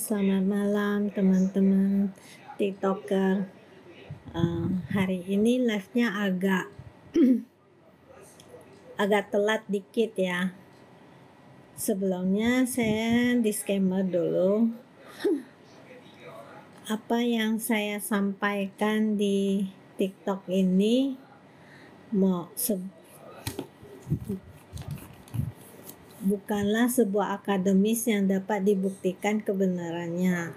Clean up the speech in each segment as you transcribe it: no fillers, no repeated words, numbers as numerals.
Selamat malam teman-teman TikToker. Hari ini live-nya agak telat dikit ya. Sebelumnya saya disclaimer dulu. Apa yang saya sampaikan di TikTok ini bukanlah sebuah akademis yang dapat dibuktikan kebenarannya.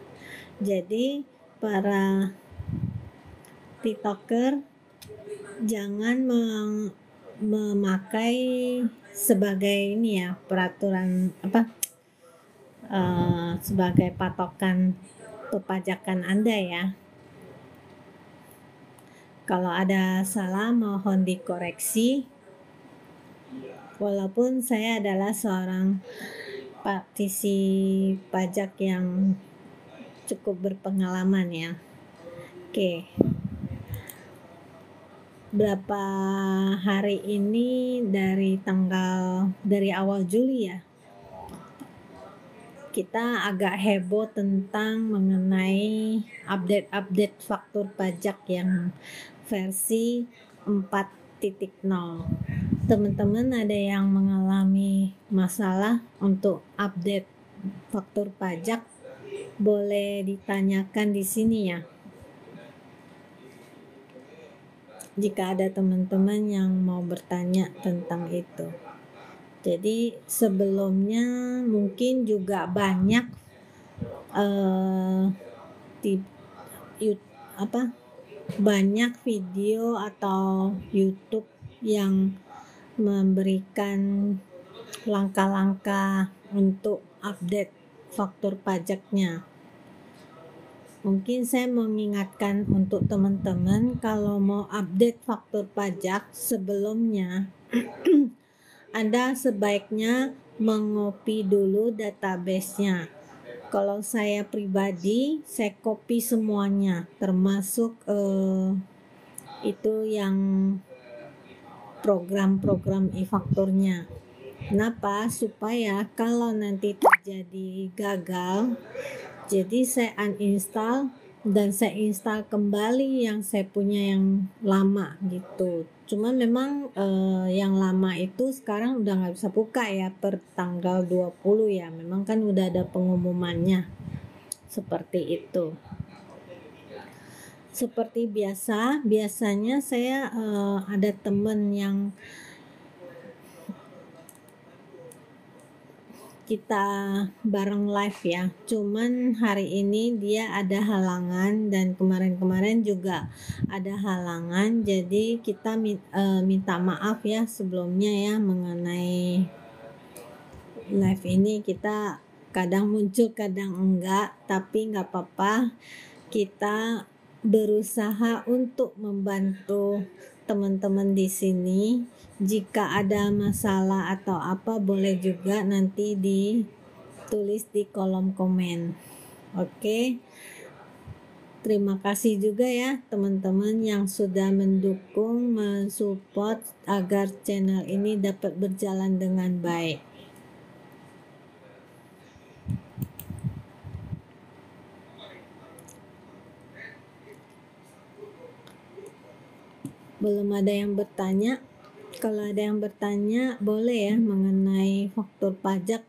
Jadi para TikToker jangan memakai sebagai ini ya peraturan sebagai patokan perpajakan Anda ya. Kalau ada salah mohon dikoreksi. Walaupun saya adalah seorang praktisi pajak yang cukup berpengalaman ya. Oke. Berapa hari ini dari awal Juli ya, kita agak heboh tentang mengenai update faktur pajak yang versi 4.0. Teman-teman ada yang mengalami masalah untuk update faktur pajak, boleh ditanyakan di sini ya. Jika ada teman-teman yang mau bertanya tentang itu. Jadi sebelumnya mungkin juga banyak banyak video atau YouTube yang memberikan langkah-langkah untuk update faktur pajaknya. Mungkin saya mau mengingatkan untuk teman-teman kalau mau update faktur pajak sebelumnya Anda sebaiknya mengopi dulu database-nya. Kalau saya pribadi, saya copy semuanya, termasuk itu yang program-program e-fakturnya. Kenapa? Supaya kalau nanti terjadi gagal, jadi saya uninstall dan saya install kembali yang saya punya yang lama gitu. Cuman memang yang lama itu sekarang udah nggak bisa buka ya per tanggal 20 ya. Memang kan udah ada pengumumannya seperti itu. Seperti biasanya saya ada teman yang kita bareng live ya, cuman hari ini dia ada halangan dan kemarin-kemarin juga ada halangan, jadi kita minta maaf ya sebelumnya ya mengenai live ini. Kita kadang muncul kadang enggak, tapi nggak apa-apa, kita berusaha untuk membantu teman-teman di sini. Jika ada masalah atau apa boleh juga nanti ditulis di kolom komen. Oke. Terima kasih juga ya teman-teman yang sudah mendukung, mensupport agar channel ini dapat berjalan dengan baik. Belum ada yang bertanya. Kalau ada yang bertanya boleh ya mengenai faktur pajak.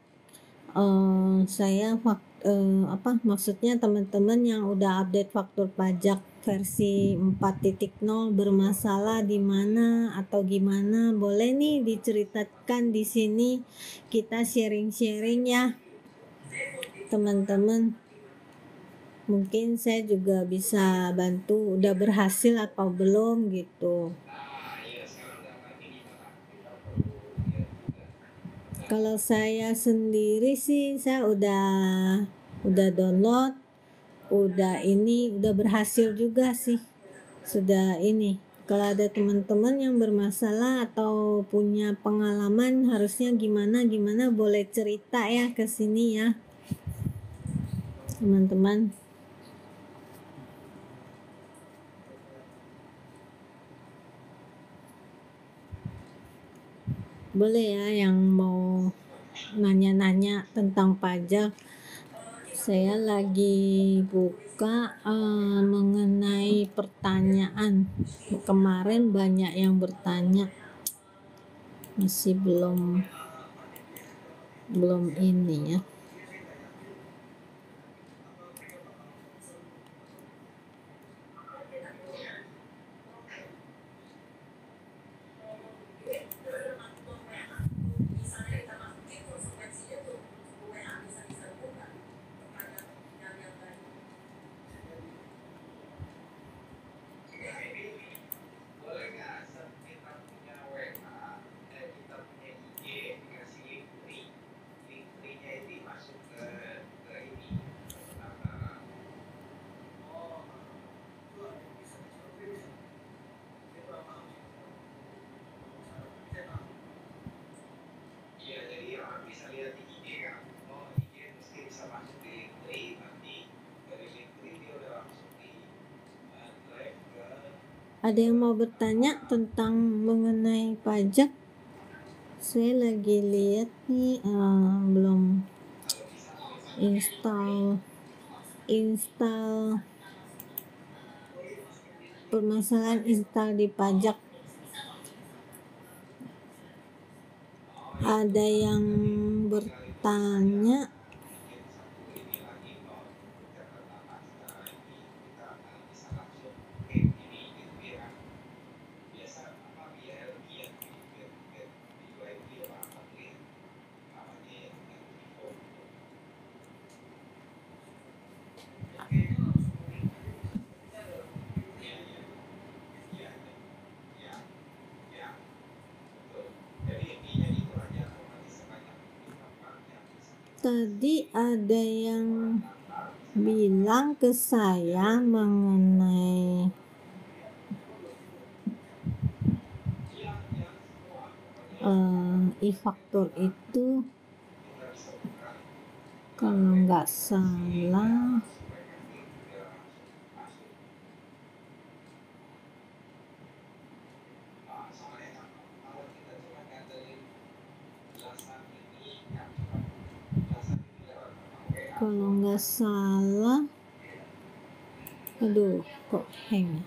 Maksudnya teman-teman yang udah update faktur pajak versi 4.0 bermasalah di mana atau gimana, boleh nih diceritakan di sini, kita sharing-sharing ya teman-teman. Mungkin saya juga bisa bantu udah berhasil atau belum gitu. Kalau saya sendiri sih saya udah download, udah berhasil juga sih. Sudah ini. Kalau ada teman-teman yang bermasalah atau punya pengalaman harusnya gimana boleh cerita ya ke sini ya. Teman-teman. Boleh ya yang mau nanya-nanya tentang pajak. Saya lagi buka mengenai pertanyaan. Kemarin banyak yang bertanya, masih belum ini ya. Ada yang mau bertanya tentang mengenai pajak? Saya lagi lihat nih, belum install permasalahan install di pajak. Ada yang bertanya, tadi ada yang bilang ke saya mengenai e-faktur itu, kalau nggak salah aduh kok hang.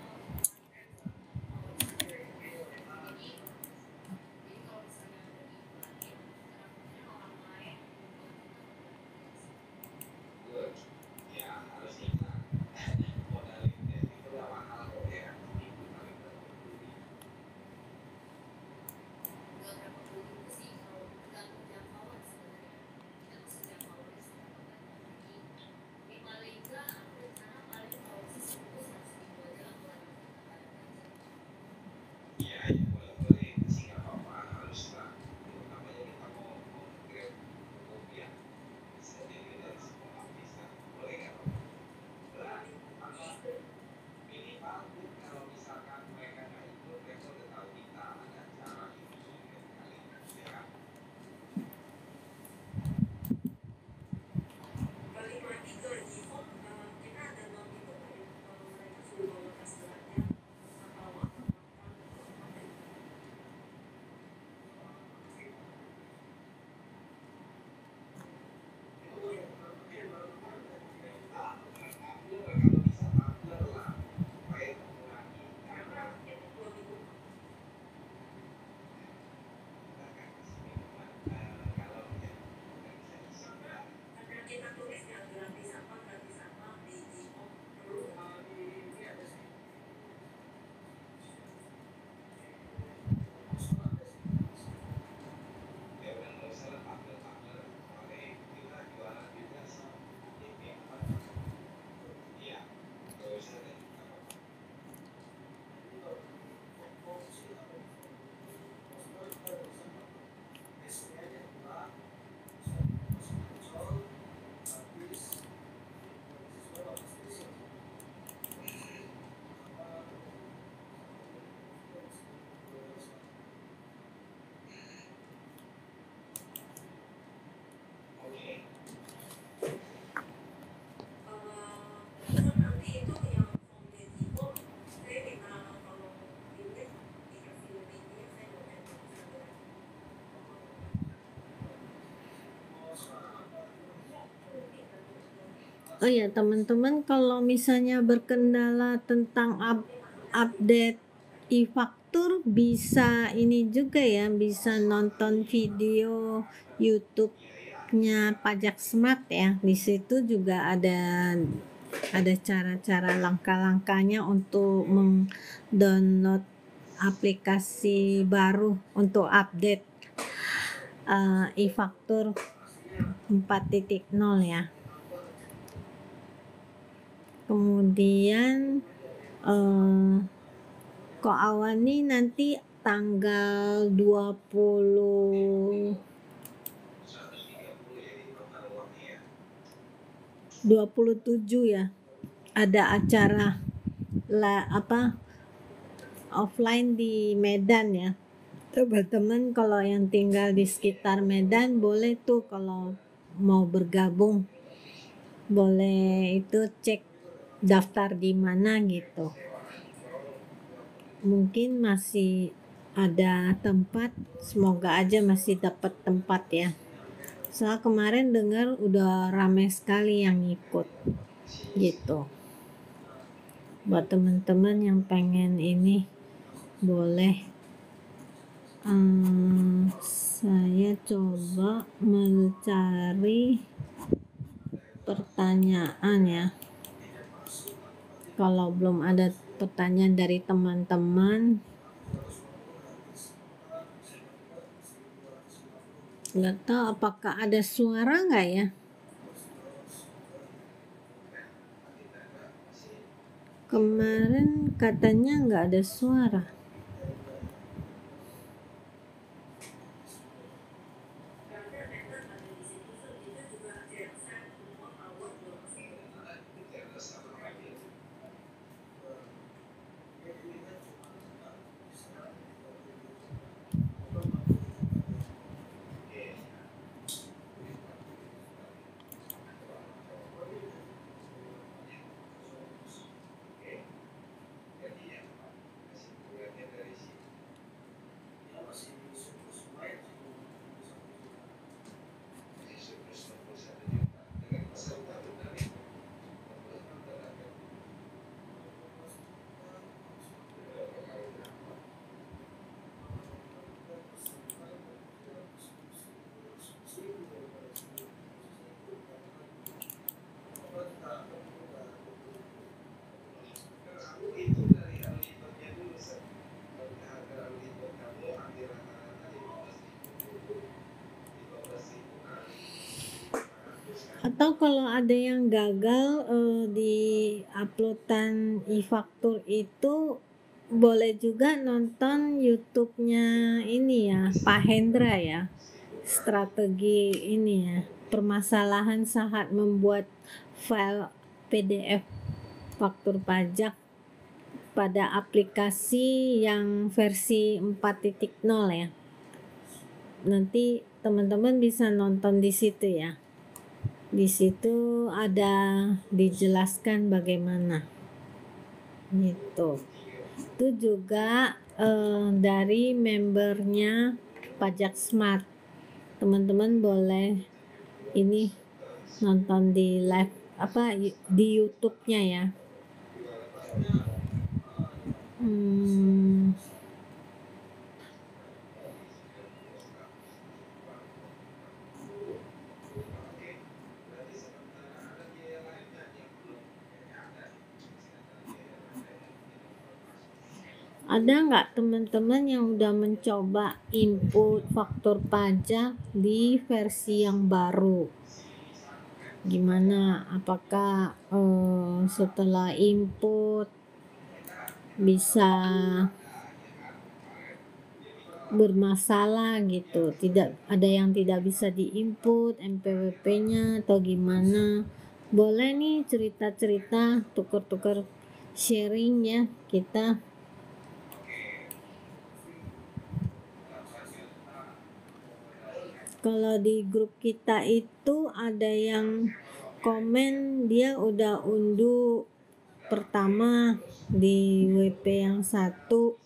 Oh ya teman-teman, kalau misalnya berkendala tentang update e-faktur, bisa ini juga ya, bisa nonton video YouTube-nya Pajak Smart ya. Di situ juga ada cara-cara langkah-langkahnya untuk meng-download aplikasi baru untuk update e-faktur 4.0 ya. Kemudian Ko Awani nanti tanggal 27 ya, ada acara offline di Medan ya. Teman-teman kalau yang tinggal di sekitar Medan boleh tuh, kalau mau bergabung boleh itu cek daftar di mana gitu. Mungkin masih ada tempat, semoga aja masih dapat tempat ya. Soalnya kemarin dengar udah ramai sekali yang ikut gitu. Buat teman-teman yang pengen ini boleh. Saya coba mencari pertanyaan ya. Kalau belum ada pertanyaan dari teman-teman, nggak tahu apakah ada suara nggak ya. Kemarin katanya nggak ada suara. Atau kalau ada yang gagal di uploadan e-faktur itu, boleh juga nonton YouTube-nya ini ya, Pak Hendra ya. Strategi ini ya, permasalahan saat membuat file PDF faktur pajak pada aplikasi yang versi 4.0 ya. Nanti teman-teman bisa nonton di situ ya. Di situ ada dijelaskan bagaimana gitu. Itu juga dari membernya Pajak Smart. Teman-teman boleh ini nonton di live di YouTube-nya ya. Ada nggak teman-teman yang udah mencoba input faktur pajak di versi yang baru? Gimana? Apakah setelah input bisa bermasalah gitu? Tidak ada yang tidak bisa diinput NPWP-nya atau gimana? Boleh nih cerita-cerita, tuker-tuker sharing ya kita. Kalau di grup kita itu ada yang komen dia udah unduh pertama di WP yang satu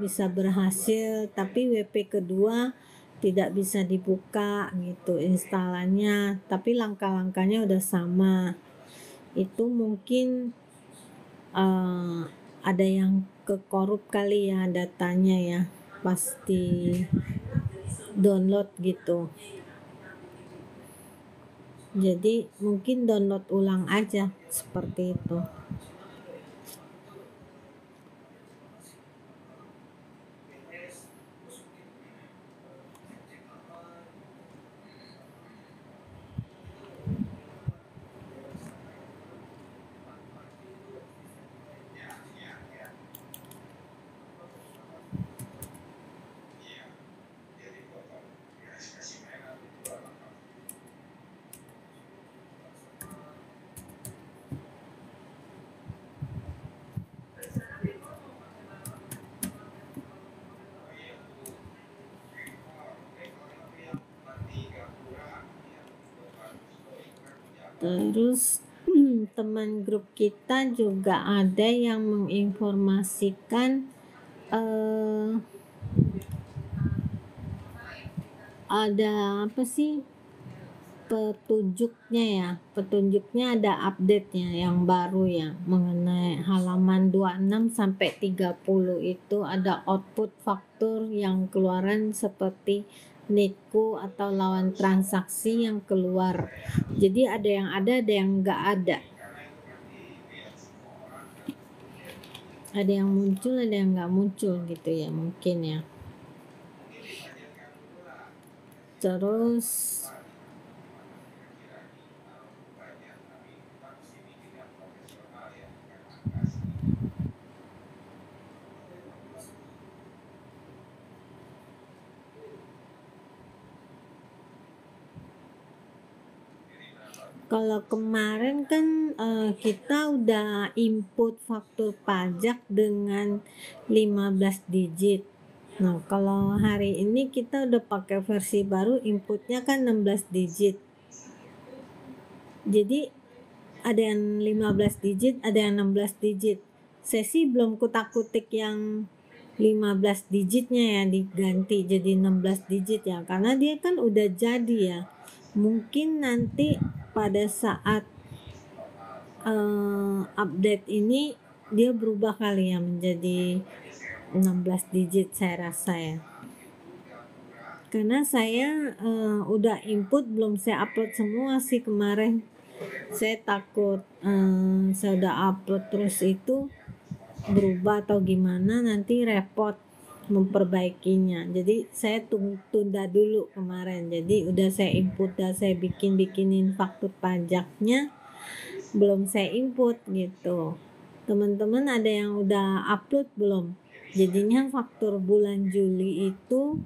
bisa berhasil, tapi WP kedua tidak bisa dibuka gitu instalannya, tapi langkah-langkahnya udah sama. itu mungkin ada yang kekorup kali ya datanya ya, pasti download gitu. Jadi mungkin download ulang aja seperti itu. Terus teman grup kita juga ada yang menginformasikan ada apa sih petunjuknya ada update-nya yang baru ya mengenai halaman 26 sampai 30 itu ada output faktur yang keluaran seperti netku atau lawan transaksi yang keluar. Jadi ada yang enggak ada. Ada yang muncul, ada yang enggak muncul gitu ya mungkin ya. Terus kalau kemarin kan kita udah input faktur pajak dengan 15 digit. Nah, kalau hari ini kita udah pakai versi baru, inputnya kan 16 digit. Jadi ada yang 15 digit, ada yang 16 digit. Saya sih belum kutak-kutik yang 15 digitnya ya diganti jadi 16 digit ya, karena dia kan udah jadi ya. Mungkin nanti pada saat update ini dia berubah kali ya menjadi 16 digit saya rasa ya. Karena saya udah input, belum saya upload semua sih kemarin. Saya takut saya udah upload terus itu berubah atau gimana, nanti repot memperbaikinya. Jadi saya tunda dulu kemarin. Jadi udah saya input, udah saya bikinin faktur pajaknya, belum saya input gitu. Teman-teman ada yang udah upload belum? Jadinya faktur bulan Juli itu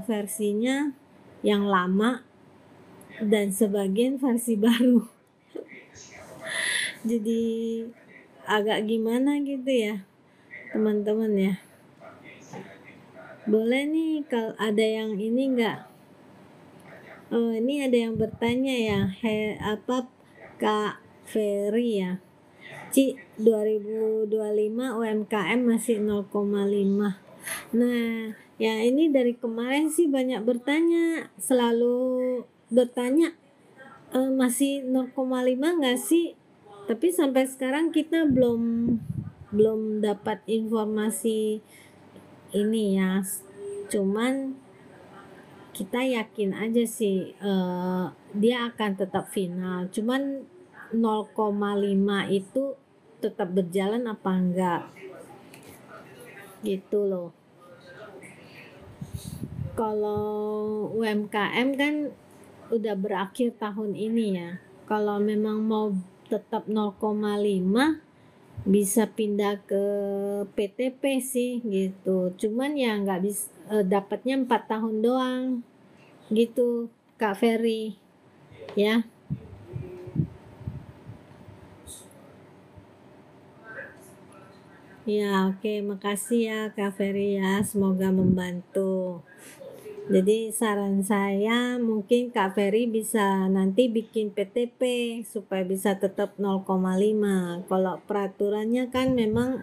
versinya yang lama dan sebagian versi baru. Jadi agak gimana gitu ya teman-teman ya. Boleh nih kalau ada yang ini enggak? Oh, ini ada yang bertanya ya, Kak Ferry ya. Ci, 2025 UMKM masih 0,5. Nah, ya ini dari kemarin sih banyak bertanya, selalu bertanya masih 0,5 enggak sih? Tapi sampai sekarang kita belum dapat informasi ini ya. Cuman kita yakin aja sih dia akan tetap final. Cuman 0,5 itu tetap berjalan apa enggak? Gitu loh. Kalau UMKM kan udah berakhir tahun ini ya. Kalau memang mau tetap 0,5 bisa pindah ke PTP sih gitu. Cuman ya nggak bisa dapatnya 4 tahun doang gitu Kak Ferry ya. Ya oke, makasih ya Kak Ferry ya, semoga membantu. Jadi saran saya mungkin Kak Ferry bisa nanti bikin PTP supaya bisa tetap 0,5. Kalau peraturannya kan memang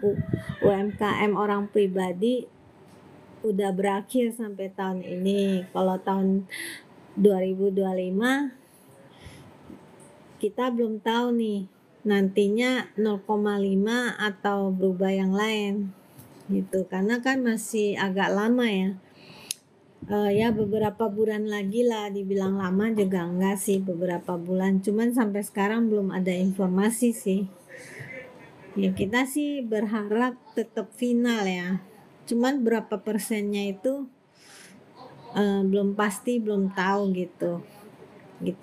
UMKM orang pribadi udah berakhir sampai tahun ini. Kalau tahun 2025 kita belum tahu nih nantinya 0,5 atau berubah yang lain gitu, karena kan masih agak lama ya. Ya beberapa bulan lagi lah, dibilang lama juga enggak sih, beberapa bulan, cuman sampai sekarang belum ada informasi sih. Ya kita sih berharap tetap final ya, cuman berapa persennya itu belum pasti, belum tahu gitu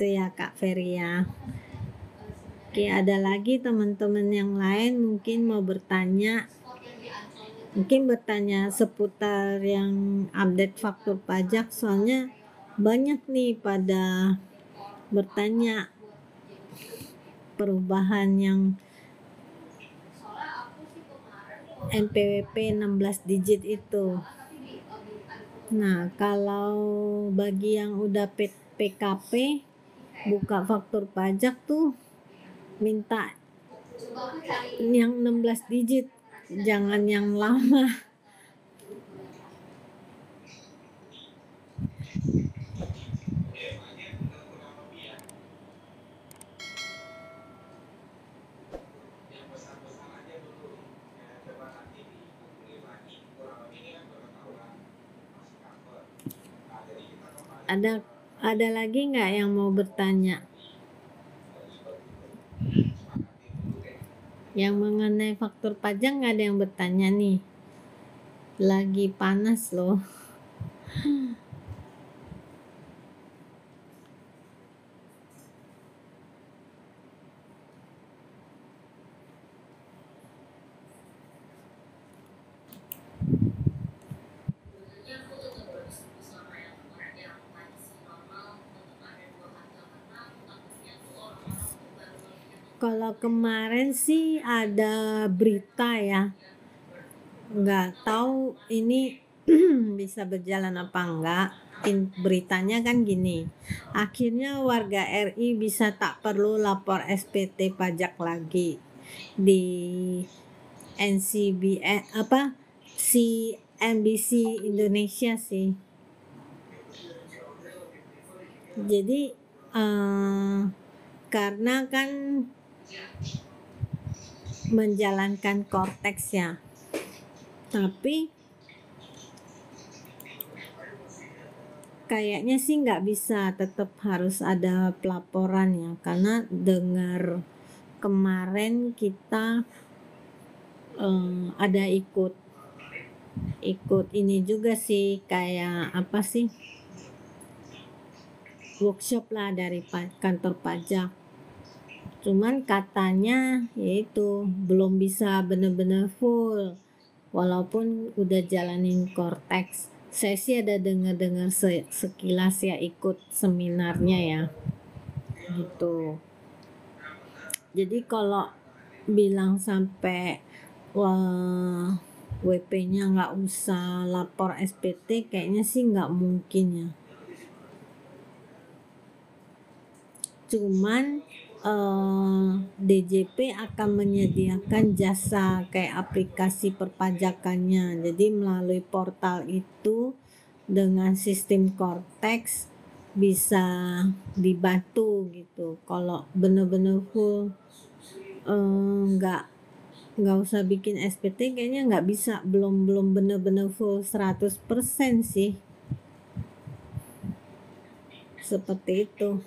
ya Kak Ferry ya. Oke, ada lagi teman-teman yang lain mungkin mau bertanya, seputar yang update faktur pajak, soalnya banyak nih pada bertanya perubahan yang NPWP 16 digit itu. Nah, kalau bagi yang udah PKP buka faktur pajak tuh minta yang 16 digit, jangan yang lama. Ada lagi nggak yang mau bertanya? Yang mengenai faktur pajak nggak ada yang bertanya nih. Lagi panas loh. Kalau kemarin sih ada berita ya, nggak tahu ini bisa berjalan apa enggak. Beritanya kan gini, akhirnya warga RI bisa tak perlu lapor SPT pajak lagi di CNBC Indonesia sih. Jadi karena kan menjalankan Cortex ya, tapi kayaknya sih nggak bisa, tetap harus ada pelaporan ya, karena dengar kemarin kita ada ikut ini juga sih, kayak apa sih, workshop lah dari kantor pajak. Cuman katanya yaitu belum bisa bener-bener full, walaupun udah jalanin Cortex. Saya sih ada dengar-dengar sekilas ya, ikut seminarnya ya gitu. Jadi kalau bilang sampai WP-nya nggak usah lapor SPT, kayaknya sih nggak mungkin ya. Cuman DJP akan menyediakan jasa kayak aplikasi perpajakannya. Jadi melalui portal itu dengan sistem Cortex bisa dibantu gitu. Kalau bener-bener full nggak usah bikin SPT, kayaknya nggak bisa, belum bener-bener full 100% sih. Seperti itu.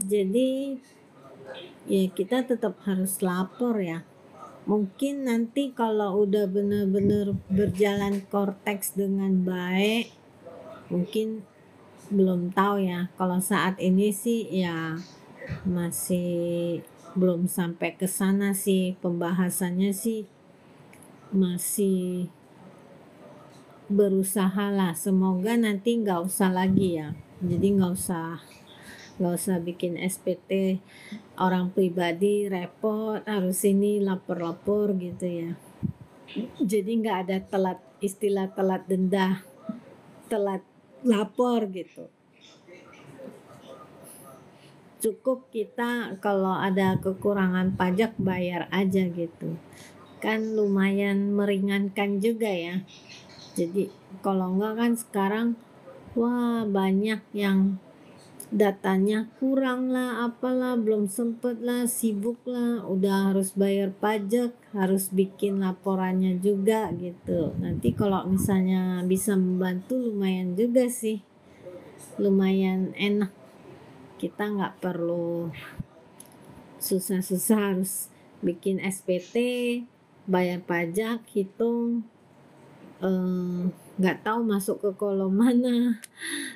Jadi ya kita tetap harus lapor ya. Mungkin nanti kalau udah benar-benar berjalan Cortex dengan baik, mungkin belum tahu ya. Kalau saat ini sih ya masih belum sampai ke sana sih, pembahasannya sih masih berusaha lah. Semoga nanti nggak usah lagi ya. Jadi nggak usah bikin SPT orang pribadi repot, harus ini lapor-lapor gitu ya. Jadi nggak ada istilah telat denda, telat lapor gitu. Cukup kita kalau ada kekurangan pajak bayar aja gitu. Kan lumayan meringankan juga ya. Jadi kalau enggak kan sekarang wah banyak yang datanya kurang lah, apalah, belum sempet lah, sibuk lah, udah harus bayar pajak, harus bikin laporannya juga gitu. Nanti kalau misalnya bisa membantu lumayan juga sih, lumayan enak. Kita nggak perlu susah-susah harus bikin SPT, bayar pajak, hitung, nggak tahu masuk ke kolom mana,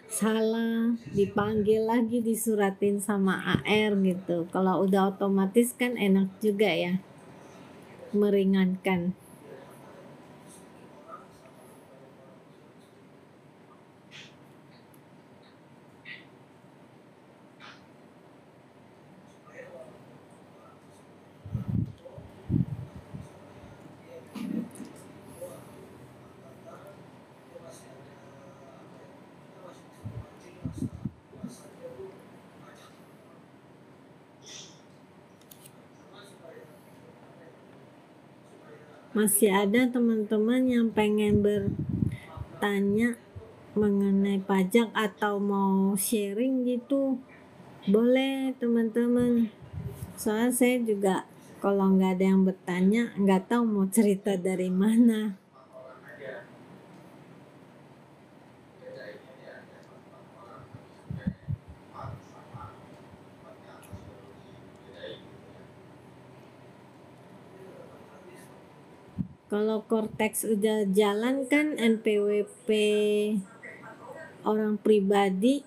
salah, dipanggil lagi, disuratin sama AR gitu. Kalau udah otomatis kan enak juga ya, meringankan. Masih ada teman-teman yang pengen bertanya mengenai pajak atau mau sharing gitu, boleh teman-teman. Soalnya saya juga kalau nggak ada yang bertanya, nggak tahu mau cerita dari mana. Kalau Cortex udah jalan kan NPWP orang pribadi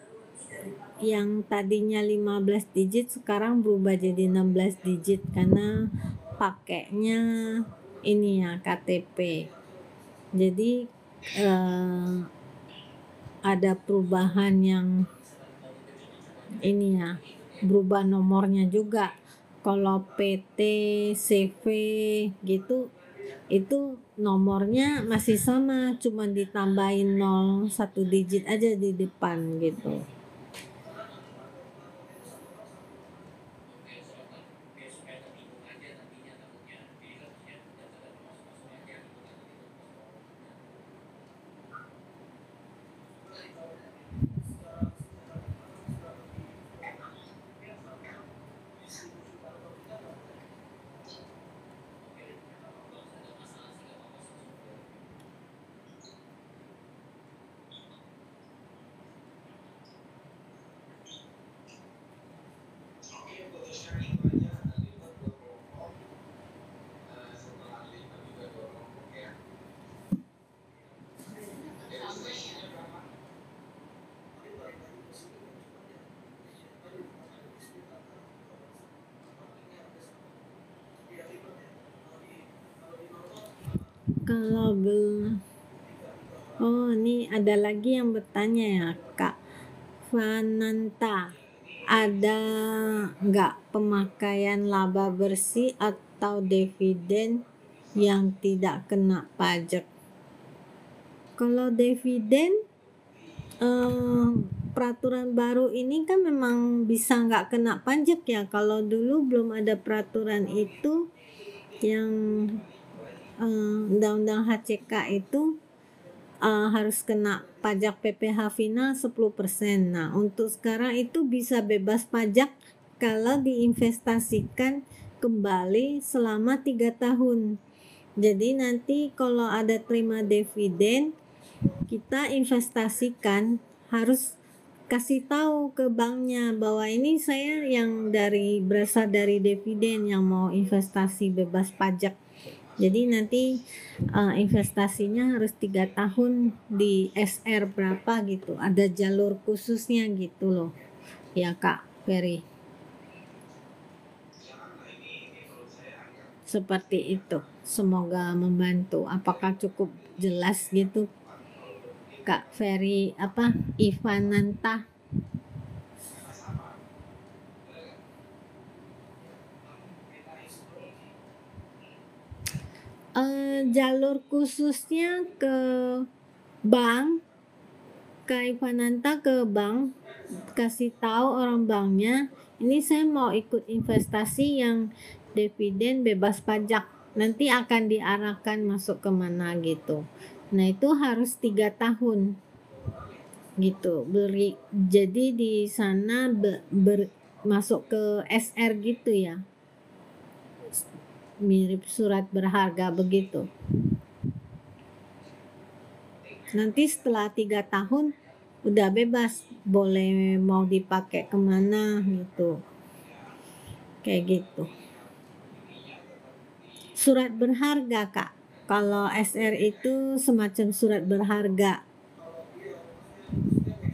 yang tadinya 15 digit sekarang berubah jadi 16 digit karena pakainya ini ya KTP. Jadi ada perubahan yang ini ya, berubah nomornya juga. Kalau PT, CV gitu itu nomornya masih sama, cuma ditambahin 0 1 digit aja di depan gitu. Kalau belum, oh ini ada lagi yang bertanya ya Kak Vananta, ada nggak pemakaian laba bersih atau dividen yang tidak kena pajak? Kalau dividen peraturan baru ini kan memang bisa nggak kena pajak ya. Kalau dulu belum ada peraturan itu yang undang-undang HCK itu harus kena pajak PPh final 10%. Nah, untuk sekarang itu bisa bebas pajak kalau diinvestasikan kembali selama 3 tahun. Jadi nanti kalau ada terima dividen, kita investasikan harus kasih tahu ke banknya bahwa ini saya yang berasal dari dividen yang mau investasi bebas pajak. Jadi nanti investasinya harus 3 tahun di SR berapa gitu. Ada jalur khususnya gitu loh. Ya Kak Ferry. Seperti itu. Semoga membantu. Apakah cukup jelas gitu Kak Ferry Ivananta? Jalur khususnya ke bank, ke Ivananta ke bank, kasih tahu orang banknya, ini saya mau ikut investasi yang dividen bebas pajak, nanti akan diarahkan masuk ke mana gitu. Nah itu harus 3 tahun gitu beri. Jadi di sana masuk ke SR gitu ya, mirip surat berharga begitu. Nanti setelah 3 tahun udah bebas, boleh mau dipakai kemana gitu, kayak gitu. Surat berharga kak, kalau SR itu semacam surat berharga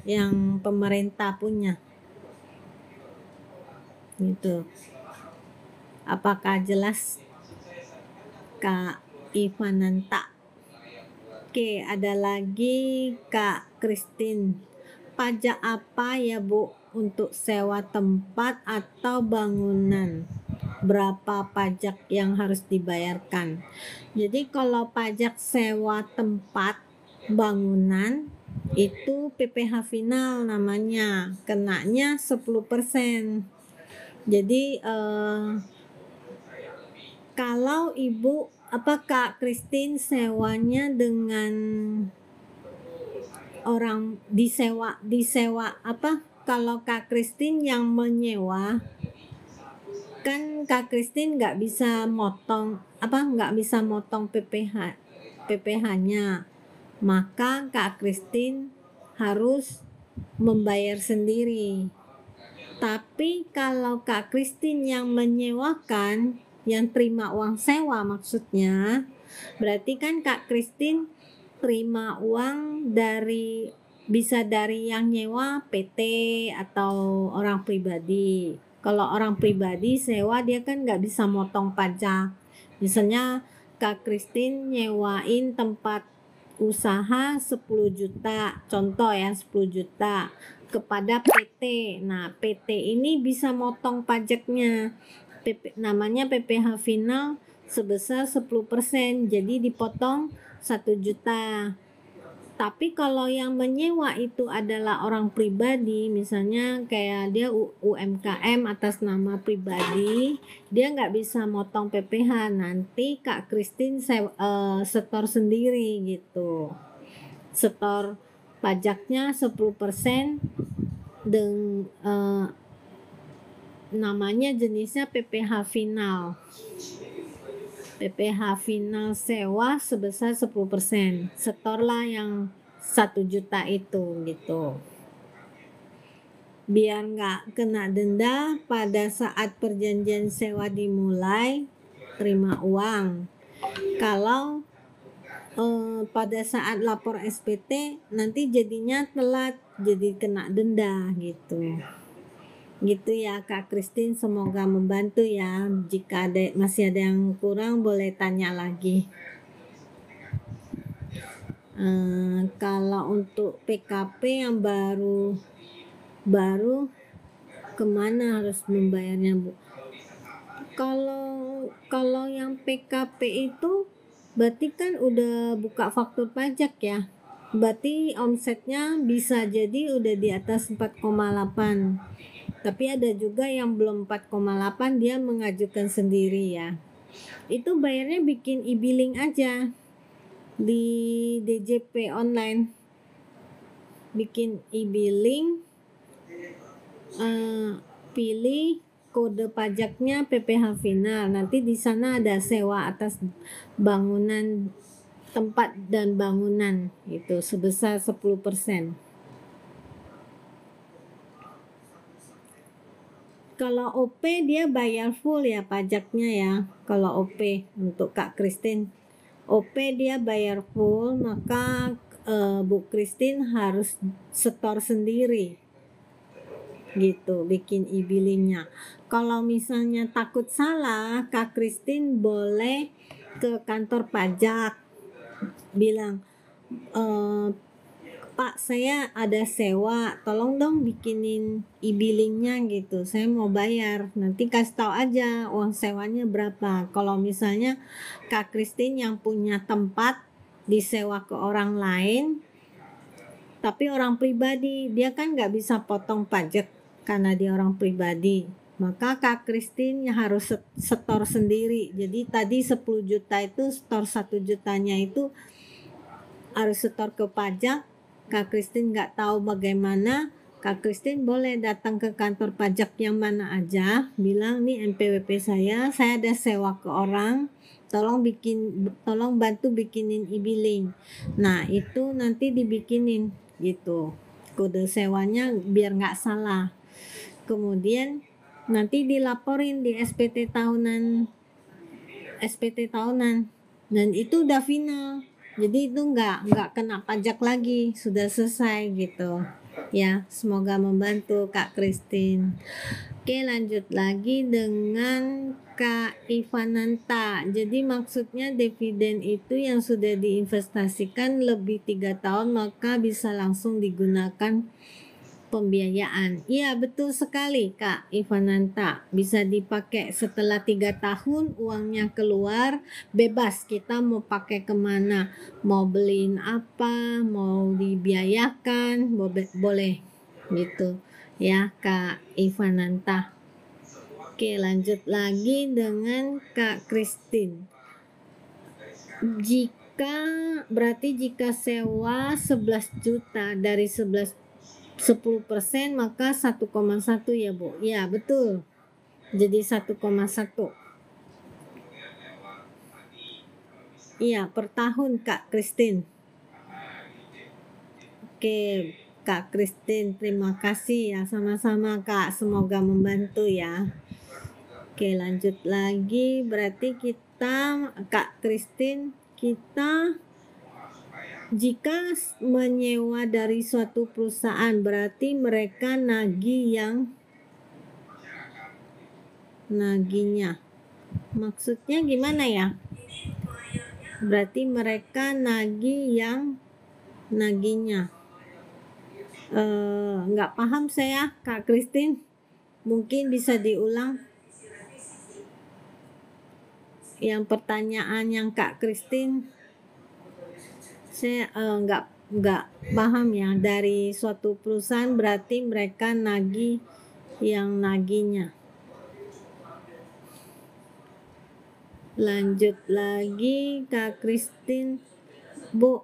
yang pemerintah punya gitu. Apakah jelas Kak Ivananta? Oke, ada lagi Kak Christine. Pajak apa ya Bu untuk sewa tempat atau bangunan? Berapa pajak yang harus dibayarkan? Jadi kalau pajak sewa tempat bangunan itu PPh final namanya, kenanya 10%. Jadi kalau Ibu Kak Christine sewanya dengan orang disewa kalau Kak Christine yang menyewa kan Kak Christine nggak bisa motong PPh-nya, maka Kak Christine harus membayar sendiri. Tapi kalau Kak Christine yang menyewakan, yang terima uang sewa maksudnya, berarti kan Kak Christine terima uang bisa dari yang nyewa PT atau orang pribadi. Kalau orang pribadi sewa dia kan nggak bisa motong pajak. Misalnya Kak Christine nyewain tempat usaha 10 juta, contoh ya 10 juta kepada PT. Nah, PT ini bisa motong pajaknya. Namanya PPh final sebesar 10%, jadi dipotong 1 juta. Tapi kalau yang menyewa itu adalah orang pribadi, misalnya kayak dia UMKM atas nama pribadi, dia nggak bisa motong PPh, nanti Kak Christine setor sendiri gitu. Setor pajaknya 10% namanya jenisnya PPh final. PPh final sewa sebesar 10%. Setorlah yang 1 juta itu gitu. Biar nggak kena denda pada saat perjanjian sewa dimulai, terima uang. Kalau pada saat lapor SPT nanti jadinya telat, jadi kena denda gitu. Gitu ya Kak Christine, semoga membantu ya. Jika masih ada yang kurang boleh tanya lagi. Kalau untuk PKP yang baru kemana harus membayarnya Bu? Kalau yang PKP itu berarti kan udah buka faktur pajak ya, berarti omsetnya bisa jadi udah di atas 4,8, tapi ada juga yang belum 4,8 dia mengajukan sendiri ya. Itu bayarnya bikin e-billing aja di DJP online, bikin e-billing, pilih kode pajaknya PPh final, nanti di sana ada sewa atas bangunan, tempat dan bangunan itu sebesar 10%. Kalau OP dia bayar full ya pajaknya ya. Kalau OP untuk Kak Christine, OP dia bayar full, maka Bu Christine harus setor sendiri gitu, bikin e-billingnya. Kalau misalnya takut salah, Kak Christine boleh ke kantor pajak bilang, Pak saya ada sewa, tolong dong bikinin e-billingnya gitu, saya mau bayar, nanti kasih tahu aja uang sewanya berapa. Kalau misalnya Kak Christine yang punya tempat disewa ke orang lain, tapi orang pribadi, dia kan nggak bisa potong pajak karena dia orang pribadi, maka Kak Christine harus setor sendiri. Jadi tadi 10 juta itu setor 1 jutanya itu harus setor ke pajak, Kak Christine nggak tahu bagaimana, Kak Christine boleh datang ke kantor pajak yang mana aja, bilang nih NPWP saya ada sewa ke orang, tolong bantu bikinin e-billing. Nah itu nanti dibikinin gitu, kode sewanya biar nggak salah. Kemudian nanti dilaporin di SPT tahunan dan itu udah final, jadi itu nggak kena pajak lagi, sudah selesai gitu ya. Semoga membantu Kak Christine. Oke, lanjut lagi dengan Kak Ivananta. Jadi maksudnya dividen itu yang sudah diinvestasikan lebih 3 tahun maka bisa langsung digunakan pembiayaan. Iya, betul sekali Kak Ivananta. Bisa dipakai setelah 3 tahun, uangnya keluar, bebas kita mau pakai kemana. Mau beliin apa, mau dibiayakan, boleh gitu ya Kak Ivananta. Oke, lanjut lagi dengan Kak Christine. Berarti jika sewa 11 juta dari 10% maka 1,1 ya Bu. Ya betul, jadi 1,1. Iya per tahun Kak Christine. Oke Kak Christine, terima kasih ya, sama-sama Kak, semoga membantu ya. Oke, lanjut lagi, berarti kita Kak Christine, kita jika menyewa dari suatu perusahaan berarti mereka naginya. Maksudnya gimana ya? Berarti mereka naginya. Nggak paham saya Kak Christine. Mungkin bisa diulang. Yang pertanyaan yang Kak Christine, saya nggak paham ya. Dari suatu perusahaan berarti mereka naginya. Lanjut lagi Kak Christine, Bu,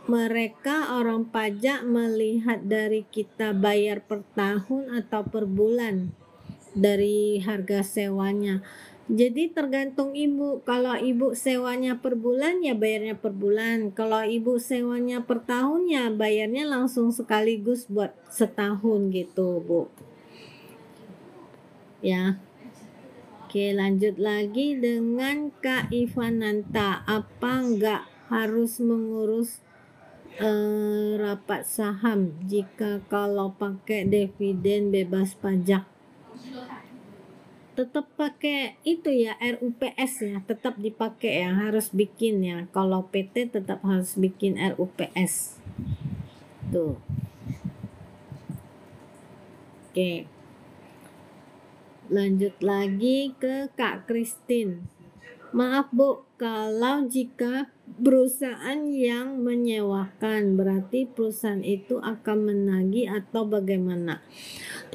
mereka orang pajak melihat dari kita bayar per tahun atau per bulan dari harga sewanya. Jadi tergantung ibu, kalau ibu sewanya per bulan ya bayarnya per bulan, kalau ibu sewanya per tahun ya bayarnya langsung sekaligus buat setahun gitu Bu ya. Oke, lanjut lagi dengan Kak Ivananta. Apa enggak harus mengurus rapat saham jika kalau pakai dividen bebas pajak? Tetap pakai itu ya, RUPS ya, tetap dipakai ya, harus bikin ya. Kalau PT tetap harus bikin RUPS. Tuh. Oke. Lanjut lagi ke Kak Christine. Maaf Bu, kalau jika perusahaan yang menyewakan berarti perusahaan itu akan menagih atau bagaimana?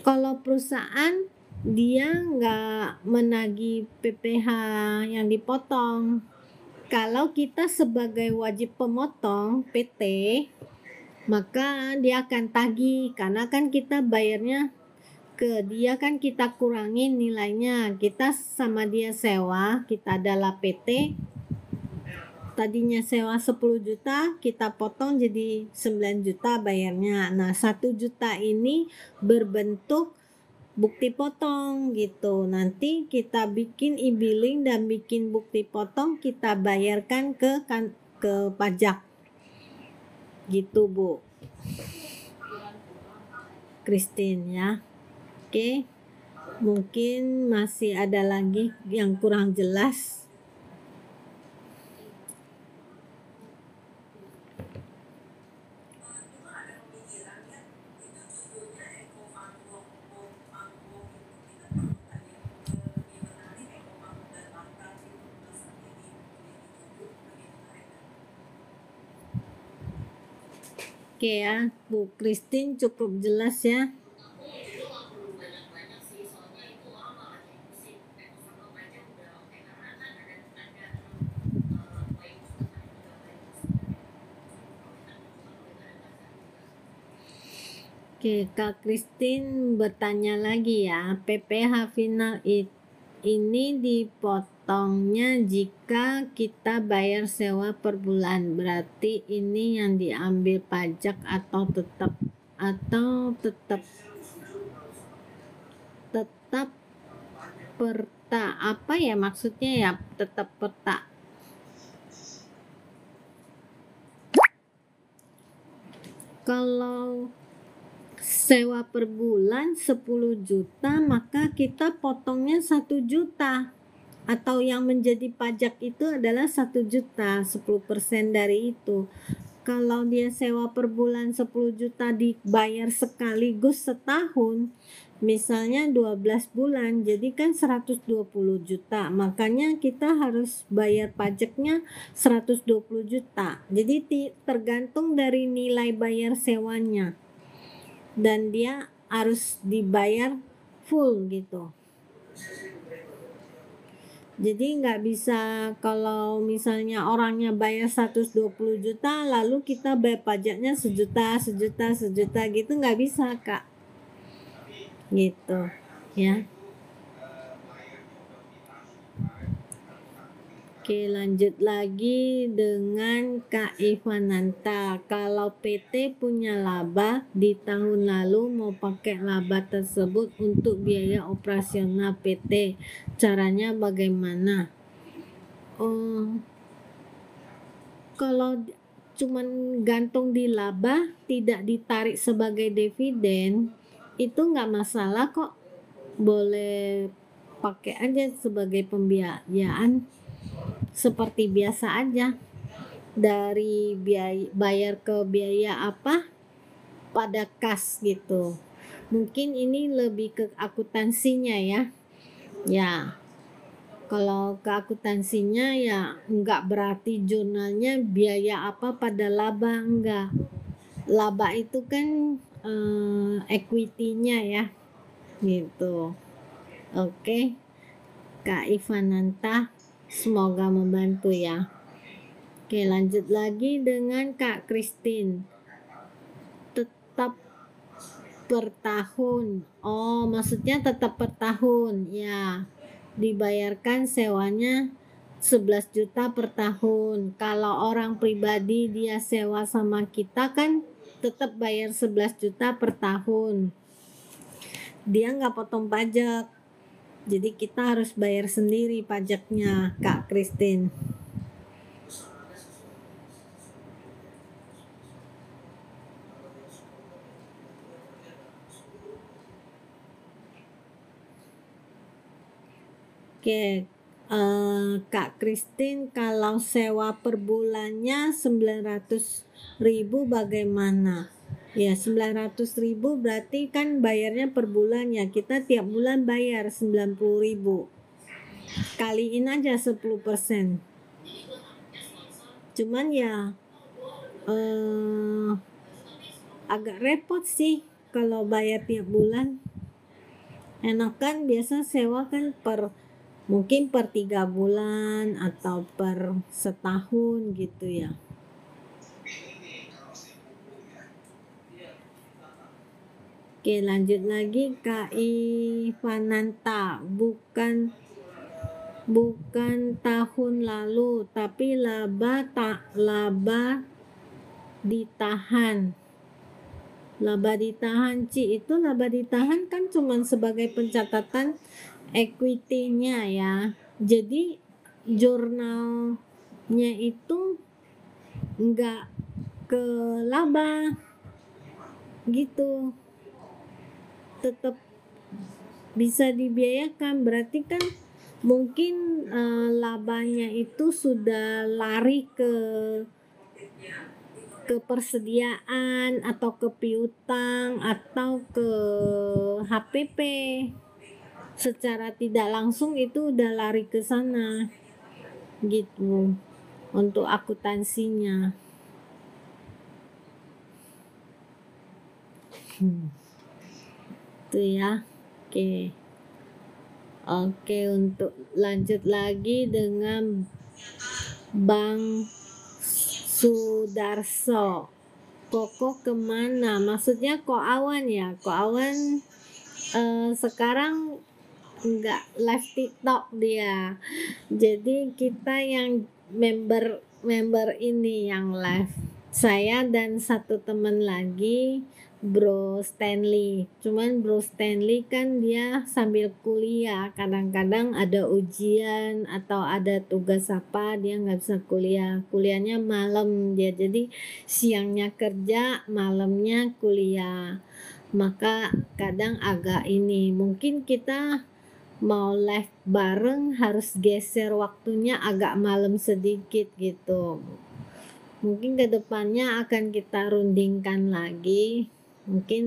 Kalau perusahaan dia nggak menagih PPh yang dipotong. Kalau kita sebagai wajib pemotong PT, maka dia akan tagih karena kan kita bayarnya ke dia, kan kita kurangin nilainya, kita sama dia sewa, kita adalah PT, tadinya sewa 10 juta kita potong jadi 9 juta bayarnya. Nah 1 juta ini berbentuk bukti potong gitu, nanti kita bikin e-billing dan bikin bukti potong, kita bayarkan ke pajak gitu Bu Christine ya. Oke, mungkin masih ada lagi yang kurang jelas. Oke ya, Bu Christine cukup jelas ya. Oke, Kak Christine bertanya lagi ya, PPh final ini dipotongnya jika kita bayar sewa per bulan, berarti ini yang diambil pajak atau tetap tetap perta, apa ya maksudnya ya, tetap perta. Kalau sewa per bulan 10 juta, maka kita potongnya 1 juta. Atau yang menjadi pajak itu adalah 1 juta, 10% dari itu. Kalau dia sewa per bulan 10 juta dibayar sekaligus setahun, misalnya 12 bulan, jadi kan 120 juta. Makanya kita harus bayar pajaknya 120 juta. Jadi tergantung dari nilai bayar sewanya. Dan dia harus dibayar full gitu. Jadi nggak bisa kalau misalnya orangnya bayar 120 juta lalu kita bayar pajaknya sejuta gitu, nggak bisa Kak, gitu ya. Oke, lanjut lagi dengan Kak Ivananta. Kalau PT punya laba di tahun lalu, mau pakai laba tersebut untuk biaya operasional PT, caranya bagaimana? Kalau cuman gantung di laba, tidak ditarik sebagai dividen, itu nggak masalah kok. Boleh pakai aja sebagai pembiayaan seperti biasa aja, dari biaya bayar ke biaya apa pada kas gitu. Mungkin ini lebih ke akuntansinya ya. Kalau ke akuntansinya ya enggak berarti jurnalnya biaya apa pada laba, enggak. Laba itu kan equity-nya ya gitu. Oke, Kak Ivananta, semoga membantu ya. Oke, lanjut lagi dengan Kak Christine. Tetap per tahun. Oh, maksudnya tetap per tahun ya. Dibayarkan sewanya 11 juta per tahun. Kalau orang pribadi dia sewa sama kita kan tetap bayar 11 juta per tahun. Dia nggak potong pajak. Jadi kita harus bayar sendiri pajaknya, Kak Christine. Oke, Kak Christine, kalau sewa per bulannya 900.000 bagaimana? Ya, 900.000 berarti kan bayarnya per bulan ya. Kita tiap bulan bayar 90.000. Kaliin aja 10%. Cuman ya agak repot sih kalau bayar tiap bulan. Enakan biasa sewa kan mungkin per 3 bulan atau per setahun gitu ya. Oke, lanjut lagi Kak Ivananta. Bukan tahun lalu, tapi laba ditahan. Laba ditahan, itu laba ditahan kan cuma sebagai pencatatan equity-nya ya. Jadi jurnalnya itu enggak ke laba gitu, tetap bisa dibiayakan. Berarti kan mungkin labanya itu sudah lari ke persediaan atau ke piutang atau ke HPP. Secara tidak langsung itu udah lari ke sana gitu untuk akuntansinya. Itu ya. Oke, untuk lanjut lagi dengan Bang Sudarso. Koko kemana? Maksudnya Ko Awan ya? Ko Awan sekarang nggak live TikTok dia. Jadi kita yang member ini yang live. Saya dan satu teman lagi, Bro Stanley. Cuman Bro Stanley kan dia sambil kuliah. Kadang-kadang ada ujian atau ada tugas apa dia nggak bisa kuliah. Kuliahnya malam dia. Jadi siangnya kerja, malamnya kuliah. Maka kadang agak ini. Mungkin kita mau live bareng harus geser waktunya agak malam sedikit gitu. Mungkin kedepannya akan kita rundingkan lagi. Mungkin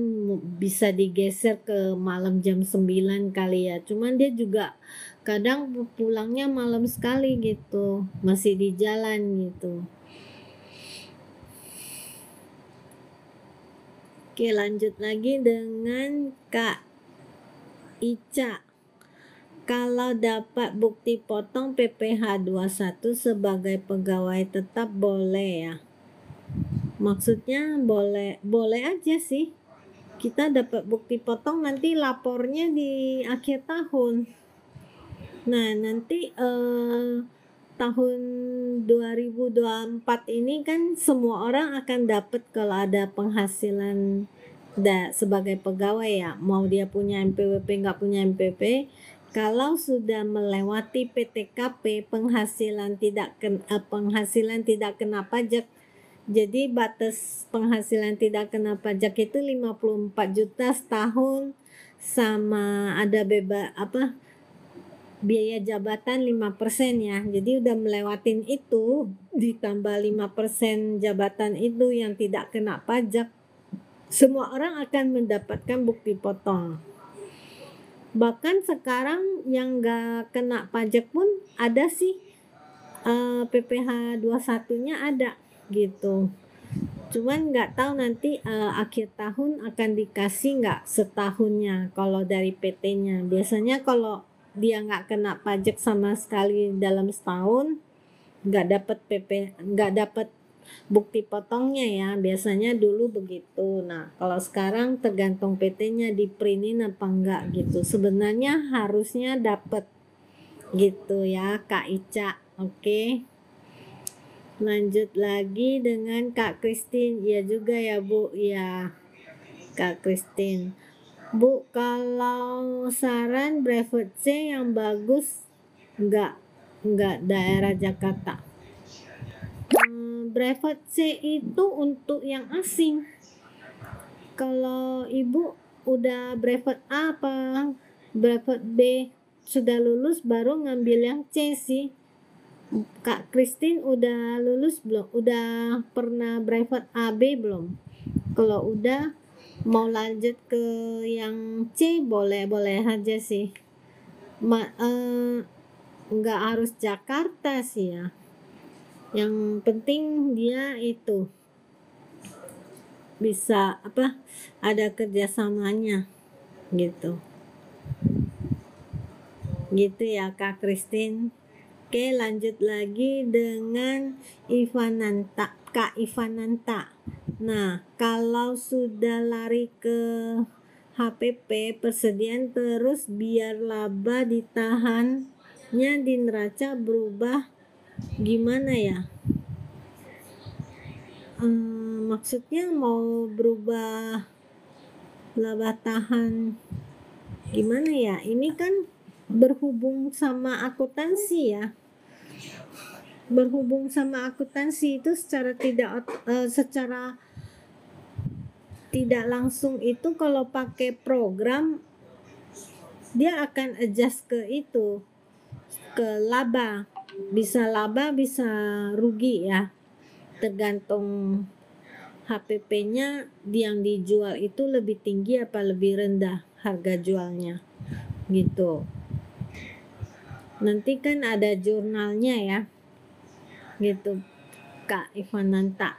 bisa digeser ke malam jam 9 kali ya. Cuman dia juga kadang pulangnya malam sekali gitu. Masih di jalan gitu. Oke, lanjut lagi dengan Kak Ica. Kalau dapat bukti potong PPh 21 sebagai pegawai tetap boleh ya? Maksudnya boleh aja sih. Kita dapat bukti potong nanti lapornya di akhir tahun. Nah, nanti tahun 2024 ini kan semua orang akan dapat kalau ada penghasilan sebagai pegawai ya, mau dia punya MPWP nggak punya MPP, kalau sudah melewati PTKP penghasilan tidak kena pajak. Jadi batas penghasilan tidak kena pajak itu 54 juta setahun, sama ada biaya jabatan 5% ya. Jadi udah melewatin itu, ditambah 5% jabatan itu yang tidak kena pajak, semua orang akan mendapatkan bukti potong. Bahkan sekarang yang gak kena pajak pun ada sih, PPh 21-nya ada gitu. Cuman nggak tahu nanti akhir tahun akan dikasih nggak setahunnya kalau dari PT-nya. Biasanya kalau dia nggak kena pajak sama sekali dalam setahun, nggak dapat bukti potongnya ya, biasanya dulu begitu. Nah, kalau sekarang tergantung PT-nya di printin apa enggak gitu. Sebenarnya harusnya dapat gitu ya Kak Ica. Oke. Lanjut lagi dengan Kak Christine. Iya juga ya Bu, ya Kak Christine. Bu, kalau saran brevet C yang bagus enggak daerah Jakarta. Brevet C itu untuk yang asing. Kalau Ibu udah brevet A apa brevet B sudah lulus baru ngambil yang C sih. Kak Christine udah lulus belum? Udah pernah brevet AB belum? Kalau udah mau lanjut ke yang C boleh aja sih. Nggak harus Jakarta sih ya. Yang penting dia itu bisa ada kerjasamanya gitu ya Kak Christine. Oke, lanjut lagi dengan Kak Ivananta. Nah, kalau sudah lari ke HPP persediaan terus biar laba ditahannya di neraca berubah gimana ya? Maksudnya mau berubah laba tahan gimana ya? Ini kan berhubung sama akuntansi ya. Berhubung sama akuntansi itu secara tidak langsung itu kalau pakai program dia akan adjust ke itu, ke laba bisa rugi ya, tergantung HPP-nya yang dijual itu lebih tinggi apa lebih rendah harga jualnya gitu. Nanti kan ada jurnalnya ya gitu Kak Ivananta.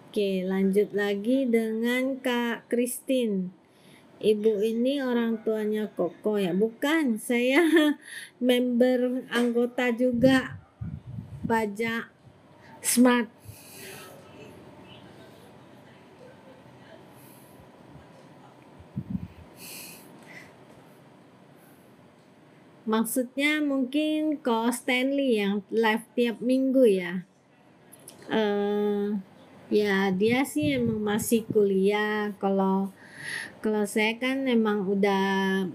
Oke, lanjut lagi dengan Kak Christine. Ibu ini orang tuanya Koko ya? Bukan, saya member anggota juga pajak smart. Maksudnya mungkin Ko Stanley yang live tiap minggu ya. Ya dia sih emang masih kuliah. Kalau kalau saya kan emang udah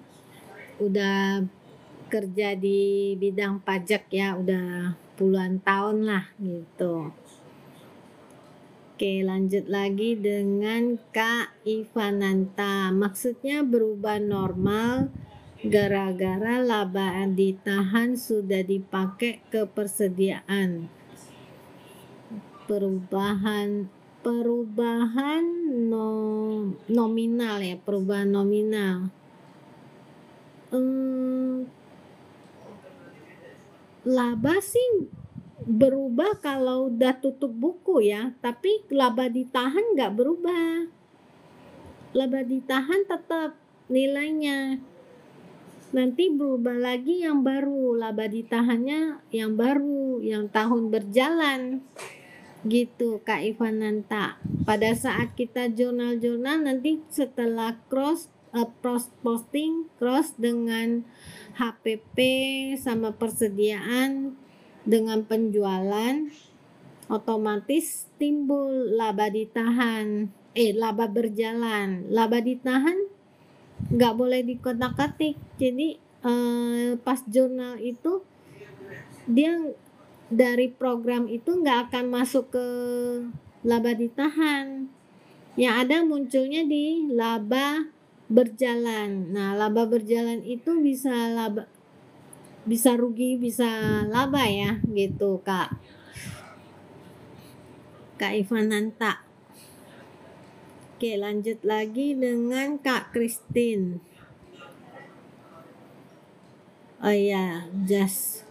kerja di bidang pajak ya, udah puluhan tahun lah gitu. Oke, lanjut lagi dengan Kak Ivananta. Maksudnya berubah normal gara-gara laba ditahan sudah dipakai ke persediaan. Perubahan nominal ya, perubahan nominal. Laba sih berubah kalau udah tutup buku ya, tapi laba ditahan nggak berubah. Laba ditahan tetap nilainya. Nanti berubah lagi yang baru, laba ditahannya yang baru, yang tahun berjalan. Gitu Kak Ivananta. Pada saat kita jurnal-jurnal nanti setelah posting cross dengan HPP sama persediaan dengan penjualan, otomatis timbul laba ditahan, laba berjalan. Laba ditahan nggak boleh dikotak-katik. Jadi pas jurnal itu dia dari program itu nggak akan masuk ke laba ditahan. Yang ada munculnya di laba berjalan. Nah, laba berjalan itu bisa rugi, bisa laba ya, gitu Kak Ivananta. Oke, lanjut lagi dengan Kak Christine. Oh ya, just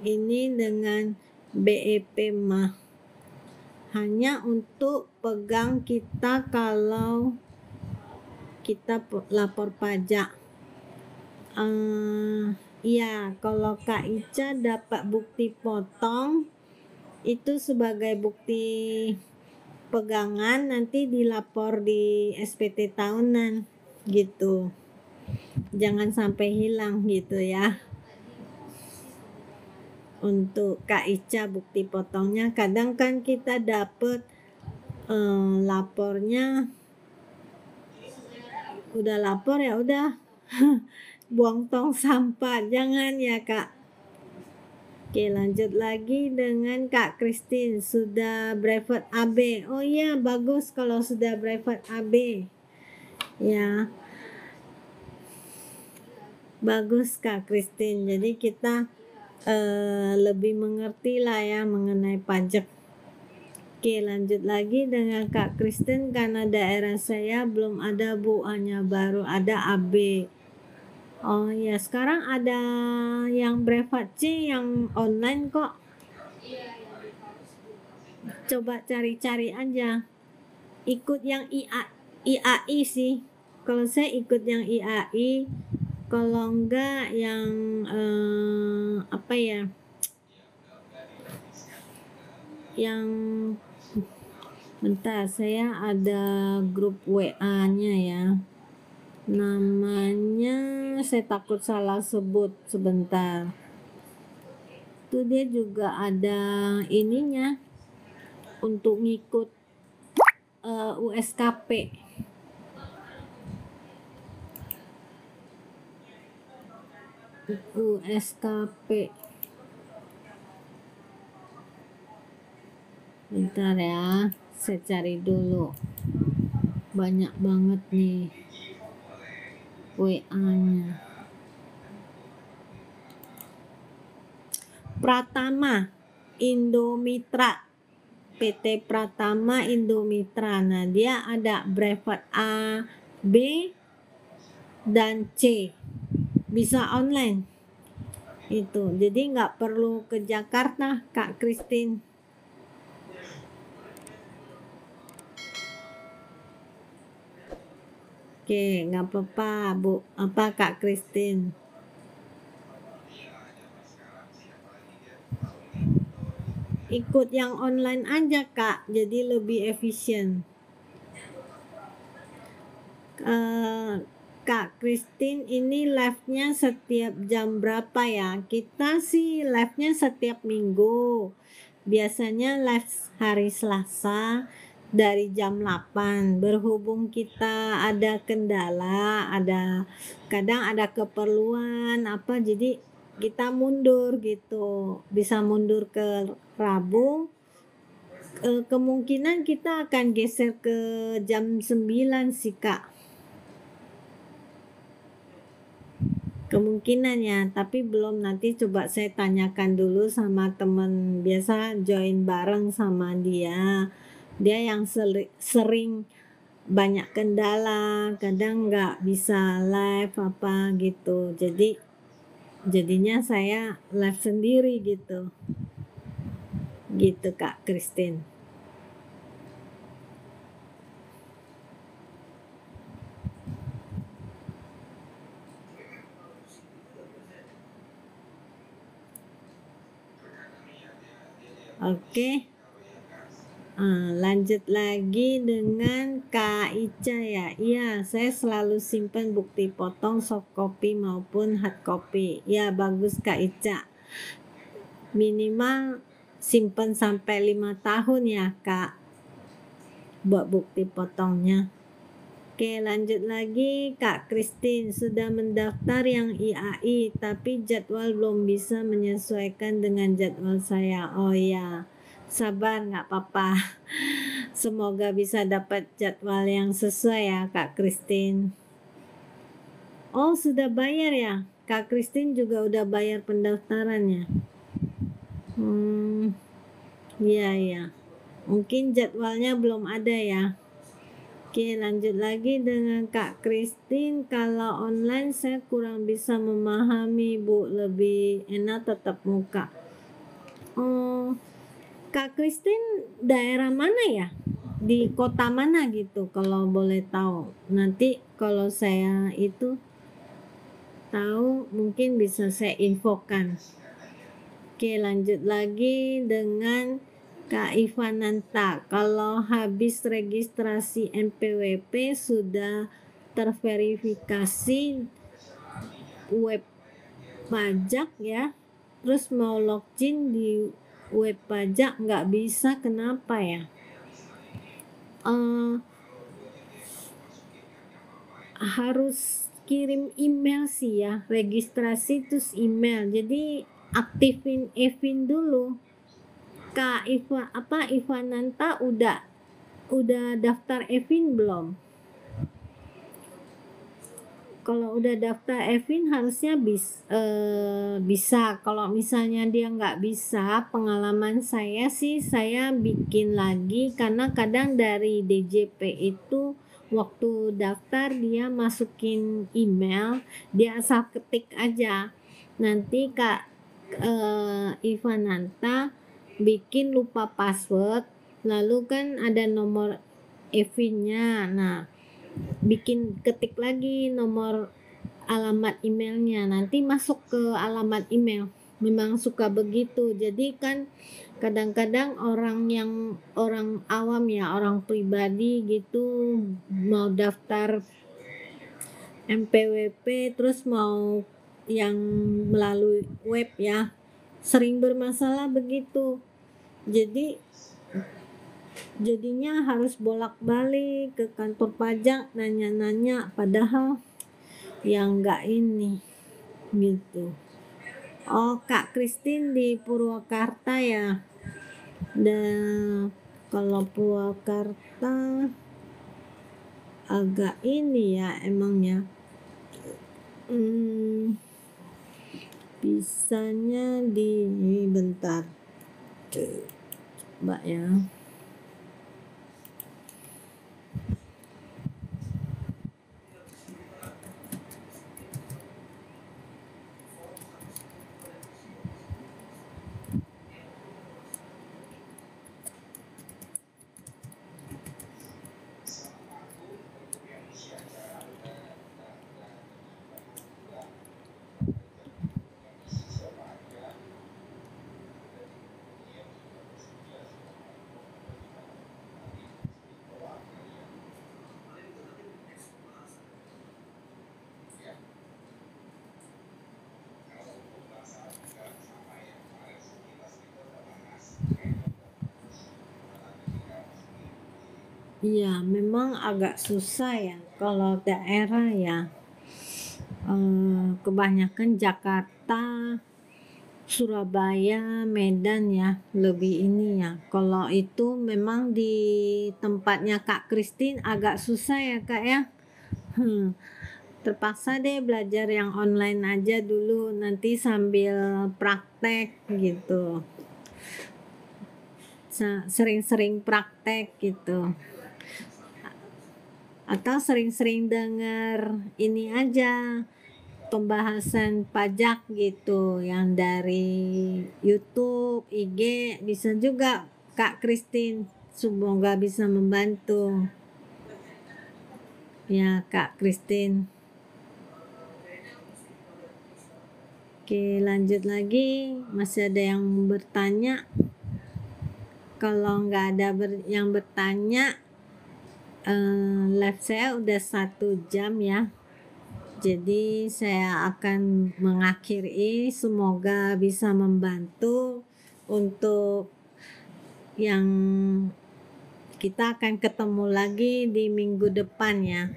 ini dengan BEP mah hanya untuk pegang kita kalau kita lapor pajak. Iya, kalau Kak Ica dapat bukti potong itu sebagai bukti pegangan, nanti dilapor di SPT tahunan gitu. Jangan sampai hilang gitu ya. Untuk Kak Ica bukti potongnya, kadang kan kita dapet lapornya udah lapor ya udah buang tong sampah, jangan ya Kak. Oke, lanjut lagi dengan Kak Christine. Sudah brevet AB. Oh iya, bagus kalau sudah brevet AB ya, bagus Kak Christine. Jadi kita lebih mengerti lah ya mengenai pajak. Oke, lanjut lagi dengan Kak Kristen. Karena daerah saya belum ada Bu, hanya baru ada AB. Oh ya, sekarang ada yang brevet C yang online kok. Coba cari-cari aja. Ikut yang IAI sih. Kalau saya ikut yang IAI, kalau enggak yang apa ya? Yang bentar, saya ada grup WA-nya ya. Namanya saya takut salah sebut, sebentar. Itu dia juga ada ininya untuk ngikut USKP. USKP. Bentar ya, saya cari dulu. Banyak banget nih WA-nya. Pratama Indomitra, PT Pratama Indomitra. Nah, dia ada brevet A, B, dan C. Bisa online. Itu. Jadi nggak perlu ke Jakarta, Kak Christine. Oke, nggak apa-apa Bu, Kak Christine. Ikut yang online aja Kak, jadi lebih efisien. Kak Christine, ini live-nya setiap jam berapa ya? Kita sih live-nya setiap minggu. Biasanya live hari Selasa dari jam 8. Berhubung kita ada kendala, kadang ada keperluan apa, jadi kita mundur gitu. Bisa mundur ke Rabu. Kemungkinan kita akan geser ke jam 9 sih, Kak. Kemungkinan ya, tapi belum, nanti coba saya tanyakan dulu sama temen biasa join bareng sama dia. Dia yang sering banyak kendala, kadang nggak bisa live apa gitu. Jadinya saya live sendiri gitu. Gitu Kak Christine. Oke. Lanjut lagi dengan Kak Ica ya. Iya, saya selalu simpan bukti potong soft copy maupun hard copy. Ya, bagus Kak Ica. Minimal simpan sampai 5 tahun ya Kak, buat bukti potongnya. Oke, lanjut lagi Kak Christine. Sudah mendaftar yang IAI, tapi jadwal belum bisa menyesuaikan dengan jadwal saya. Oh ya, sabar, nggak apa-apa. Semoga bisa dapat jadwal yang sesuai ya Kak Christine. Oh, sudah bayar ya? Kak Christine juga udah bayar pendaftarannya. Iya ya. Mungkin jadwalnya belum ada ya. Oke, lanjut lagi dengan Kak Christine. Kalau online saya kurang bisa memahami, Bu. Lebih enak tatap muka. Kak Christine daerah mana ya? Di kota mana gitu kalau boleh tahu? Nanti kalau saya itu tahu mungkin bisa saya infokan. Oke, lanjut lagi dengan Kak Ivananta. Kalau habis registrasi NPWP sudah terverifikasi web pajak ya, terus mau login di web pajak nggak bisa, kenapa ya? Harus kirim email sih ya, registrasi terus email, jadi aktifin Evin dulu. Kak Ivananta udah daftar Evin belum? Kalau udah daftar Evin harusnya bisa. Kalau misalnya dia nggak bisa, pengalaman saya sih saya bikin lagi, karena kadang dari DJP itu waktu daftar dia masukin email, dia asal ketik aja. Nanti Kak Ivananta bikin lupa password, lalu kan ada nomor Evin-nya. Nah, bikin ketik lagi nomor alamat emailnya, nanti masuk ke alamat email. Memang suka begitu. Jadi kan kadang-kadang orang awam ya, orang pribadi gitu, mau daftar MPWP terus mau yang melalui web ya, sering bermasalah begitu. Jadinya harus bolak-balik ke kantor pajak nanya-nanya, padahal yang enggak ini gitu. Oh, Kak Christine di Purwakarta ya. Dan kalau Purwakarta agak ini ya emangnya. Bisanya di bentar. Coba ya. Iya, memang agak susah ya kalau daerah ya, kebanyakan Jakarta, Surabaya, Medan ya, lebih ini ya. Kalau itu memang di tempatnya Kak Christine agak susah ya, Kak, ya? Hmm, terpaksa deh belajar yang online aja dulu, nanti sambil praktek gitu. Sering-sering praktek gitu. Atau sering-sering denger ini aja, pembahasan pajak gitu yang dari YouTube, IG, bisa juga Kak Christine. Semoga bisa membantu. Ya, Kak Christine. Oke, lanjut lagi. Masih ada yang bertanya? Kalau nggak ada yang bertanya, live saya udah 1 jam ya. Jadi saya akan mengakhiri, semoga bisa membantu untuk yang kita akan ketemu lagi di minggu depan ya.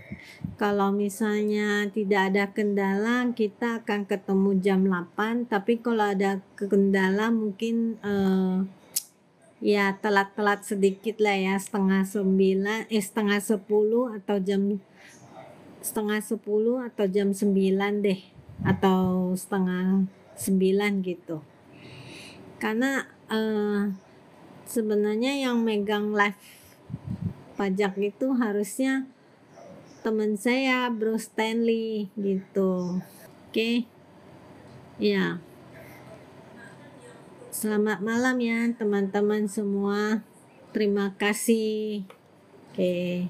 Kalau misalnya tidak ada kendala, kita akan ketemu jam 8, tapi kalau ada kendala mungkin ya telat-telat sedikit lah ya, setengah 10 atau setengah 10 atau jam 9 deh, atau setengah 9 gitu. Karena sebenarnya yang megang live pajak itu harusnya teman saya, Bro Stanley gitu. Oke. Ya. Selamat malam ya teman-teman semua. Terima kasih. Oke.